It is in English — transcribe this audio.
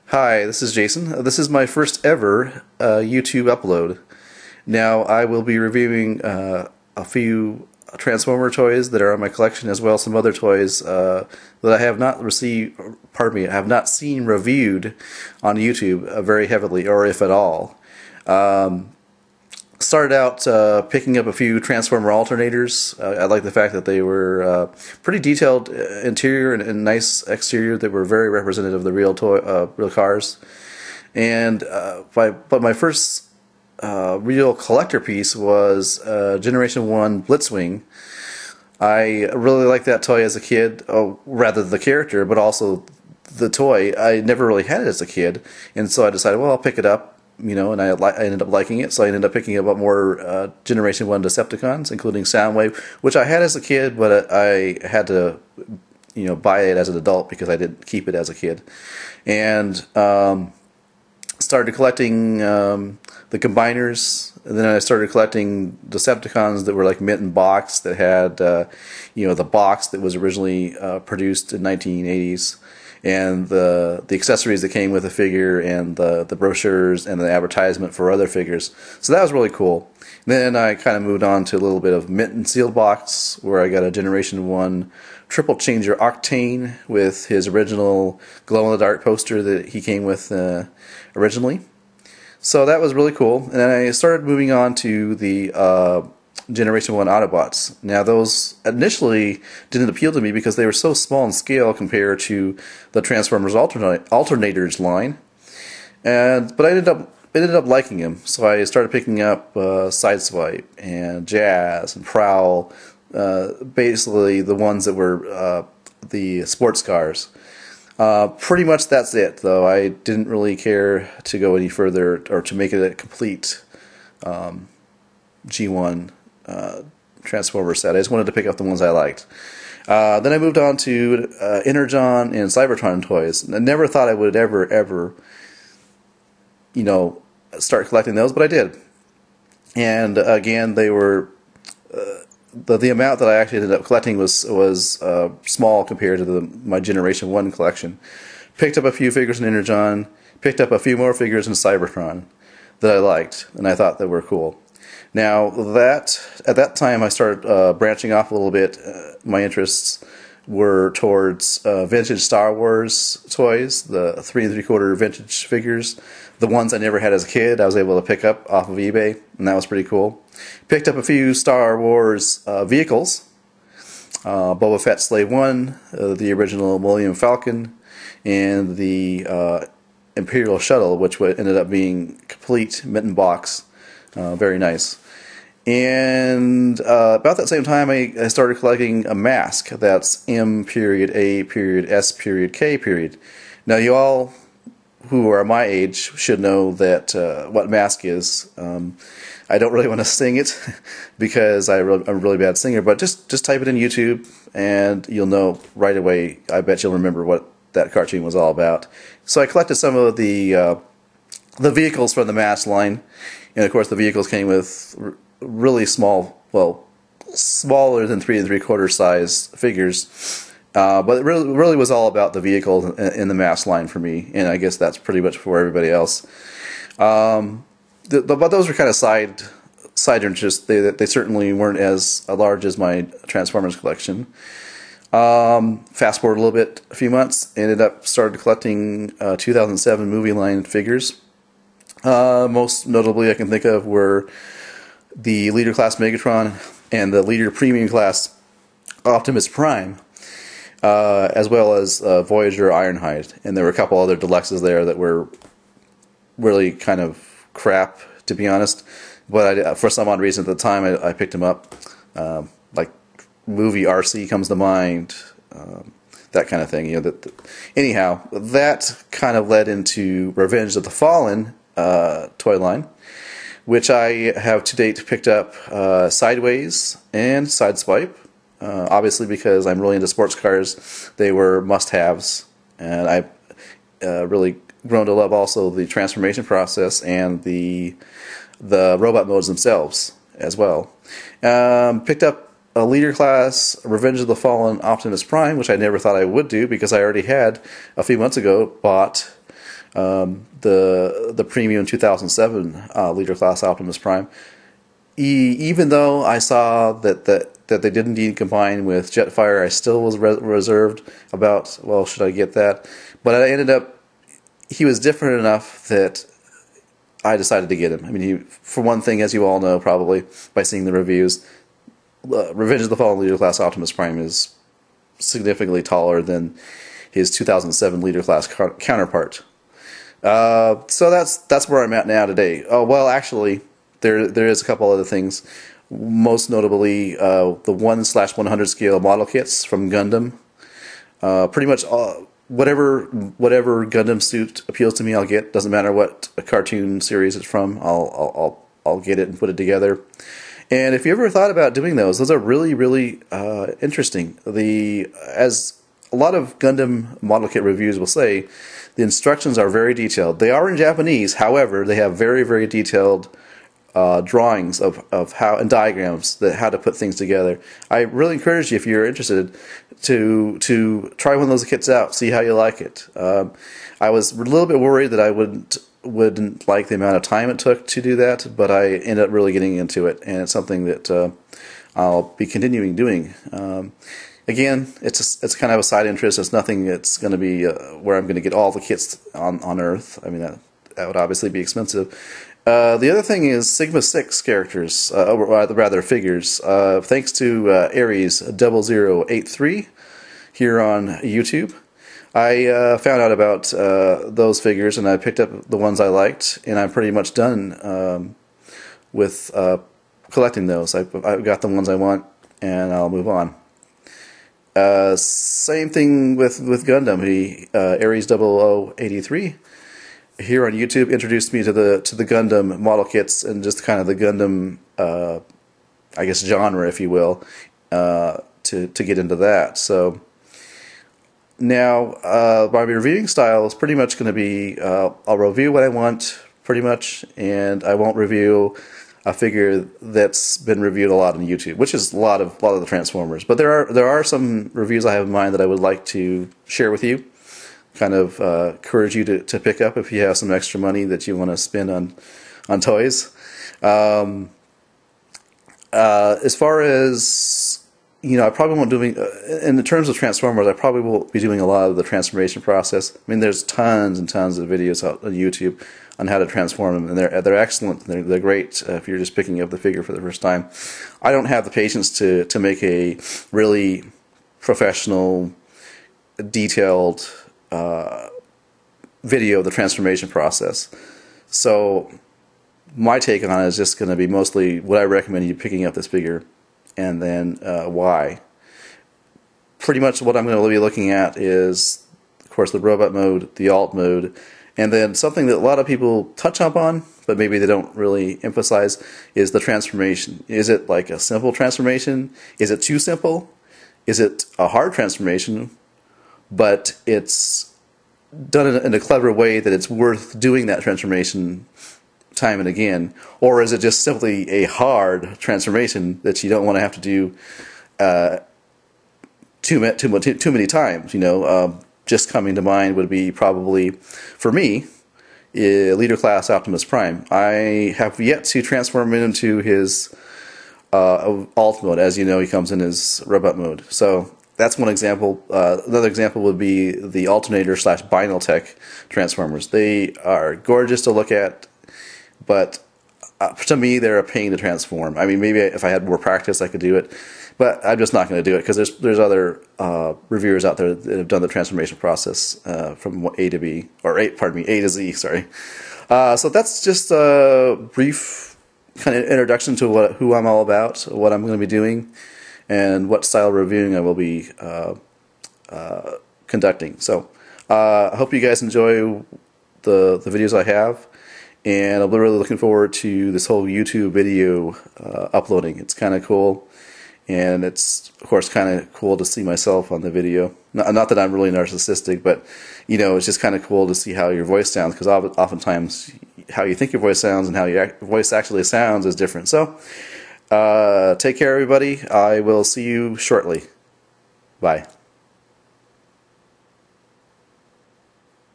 Hi, this is Jason. This is my first ever YouTube upload. Now I will be reviewing a few Transformer toys that are in my collection, as well as some other toys that I have not received, pardon me, I have not seen reviewed on YouTube very heavily, or if at all. Started out picking up a few Transformer alternators. I like the fact that they were pretty detailed interior and nice exterior that were very representative of the real cars. And but my first real collector piece was Generation 1 Blitzwing. I really liked that toy as a kid, rather the character, but also the toy. I never really had it as a kid, and so I decided, well, I'll pick it up. And I ended up liking it, so I ended up picking up more Generation 1 Decepticons, including Soundwave, which I had as a kid, but I had to, buy it as an adult because I didn't keep it as a kid. And started collecting the combiners, and then I started collecting Decepticons that were like mint and box, that had, the box that was originally produced in 1980s. And the accessories that came with the figure, and the brochures and the advertisement for other figures. So that was really cool. Then I kind of moved on to a little bit of mint and sealed box, where I got a Generation 1 Triple Changer Octane with his original glow-in-the-dark poster that he came with originally. So that was really cool. And then I started moving on to the Generation 1 Autobots. Now those initially didn't appeal to me because they were so small in scale compared to the Transformers Alternators line, but I ended up liking them. So I started picking up Sideswipe and Jazz and Prowl, basically the ones that were the sports cars. Pretty much that's it, though. I didn't really care to go any further or to make it a complete G1 Transformer set. I just wanted to pick up the ones I liked. Then I moved on to Energon and Cybertron toys. I never thought I would ever, start collecting those, but I did. And again, they were the amount that I actually ended up collecting was small compared to my Generation 1 collection. Picked up a few figures in Energon. Picked up a few more figures in Cybertron that I liked, and I thought they were cool. Now, at that time, I started branching off a little bit. My interests were towards vintage Star Wars toys, the 3 3/4 vintage figures. The ones I never had as a kid, I was able to pick up off of eBay, and that was pretty cool. Picked up a few Star Wars vehicles. Boba Fett Slave 1, the original Millennium Falcon, and the Imperial Shuttle, which ended up being complete mitten box. Very nice. And about that same time, I started collecting a m.a.s.k. That's M.A.S.K. Now, you all who are my age should know that what m.a.s.k. is. I don't really want to sing it because I'm a really bad singer, but just type it in YouTube and you'll know right away. I bet you'll remember what that cartoon was all about. So I collected some of the vehicles from the m.a.s.k. line, and of course the vehicles came with really small, well, smaller than 3 3/4 size figures, but it really was all about the vehicle in the m.a.s.k. line for me, and I guess that's pretty much for everybody else. But those were kind of side interests. They certainly weren't as large as my Transformers collection. Fast forward a little bit, a few months, started collecting 2007 movie line figures. Most notably I can think of were the Leader Class Megatron and the Leader Premium Class Optimus Prime, as well as Voyager Ironhide. And there were a couple other deluxes there that were really kind of crap, to be honest. But for some odd reason at the time I picked them up. Like movie RC comes to mind, that kind of thing. Anyhow, that kind of led into Revenge of the Fallen toy line, which I have to date picked up Sideways and Sideswipe. Obviously, because I'm really into sports cars, they were must-haves, and I really grown to love also the transformation process and the robot modes themselves as well. Picked up a Leader Class Revenge of the Fallen Optimus Prime, which I never thought I would do because I already had a few months ago bought the premium 2007 leader class Optimus Prime. Even though I saw that they did indeed combine with Jetfire, I still was reserved about, well, should I get that? But I ended up, he was different enough that I decided to get him. I mean, for one thing, as you all know probably by seeing the reviews, Revenge of the Fallen leader class Optimus Prime is significantly taller than his 2007 leader class counterpart. So that's where I'm at now today. Oh, well, actually, there is a couple other things. Most notably, the 1/100 scale model kits from Gundam. Pretty much whatever Gundam suit appeals to me, I'll get. Doesn't matter what a cartoon series it's from. I'll get it and put it together. And if you ever thought about doing those are really interesting. As a lot of Gundam model kit reviews will say, the instructions are very detailed. They are in Japanese, however, they have very detailed drawings of how, and diagrams that how to put things together. I really encourage you, if you're interested, to try one of those kits out, see how you like it. I was a little bit worried that I wouldn't like the amount of time it took to do that, but I ended up really getting into it, and it's something that I'll be continuing doing. Again, it's kind of a side interest. It's nothing that's going to be where I'm going to get all the kits on Earth. I mean, that would obviously be expensive. The other thing is Sigma 6 characters, or rather figures. Thanks to Aries0083 here on YouTube, I found out about those figures, and I picked up the ones I liked, and I'm pretty much done with collecting those. I've got the ones I want, and I'll move on. Same thing with Gundam. Aries0083 here on YouTube introduced me to the Gundam model kits and just kind of the Gundam, I guess, genre, if you will, to get into that. So now my reviewing style is pretty much going to be I'll review what I want pretty much, and I won't review a figure that's been reviewed a lot on YouTube, which is a lot of the Transformers. But there are some reviews I have in mind that I would like to share with you. Kind of encourage you to pick up if you have some extra money that you want to spend on toys. As far as, I probably won't doing in the terms of Transformers, I probably will be doing a lot of the transformation process. I mean, there's tons and tons of videos out on YouTube on how to transform them, and they're excellent. They're great if you're just picking up the figure for the first time. I don't have the patience to make a really professional, detailed video of the transformation process. So my take on it is just going to be mostly what I recommend you picking up this figure, and then why. Pretty much what I'm going to be looking at is, of course, the robot mode, the alt mode, and then something that a lot of people touch up on, but maybe they don't really emphasize, is the transformation. Is it like a simple transformation? Is it too simple? Is it a hard transformation, but it's done in a clever way that it's worth doing that transformation time and again? Or is it just simply a hard transformation that you don't want to have to do too many times? Just coming to mind would be probably, for me, Leader Class Optimus Prime. I have yet to transform him into his alt mode. As you know, he comes in his robot mode. So that's one example. Another example would be the Alternator / Binaltech Transformers. They are gorgeous to look at, but to me, they're a pain to transform. I mean, maybe if I had more practice, I could do it, but I'm just not going to do it because there's other reviewers out there that have done the transformation process from A to B, or A to Z. Sorry. So that's just a brief kind of introduction to who I'm all about, what I'm going to be doing, and what style of reviewing I will be conducting. So I hope you guys enjoy the videos I have, and I'm really looking forward to this whole YouTube video uploading. It's kind of cool, and it's, of course, kind of cool to see myself on the video. Not that I'm really narcissistic, but it's just kind of cool to see how your voice sounds, because oftentimes how you think your voice sounds and how your voice actually sounds is different. So take care, everybody. I will see you shortly. Bye.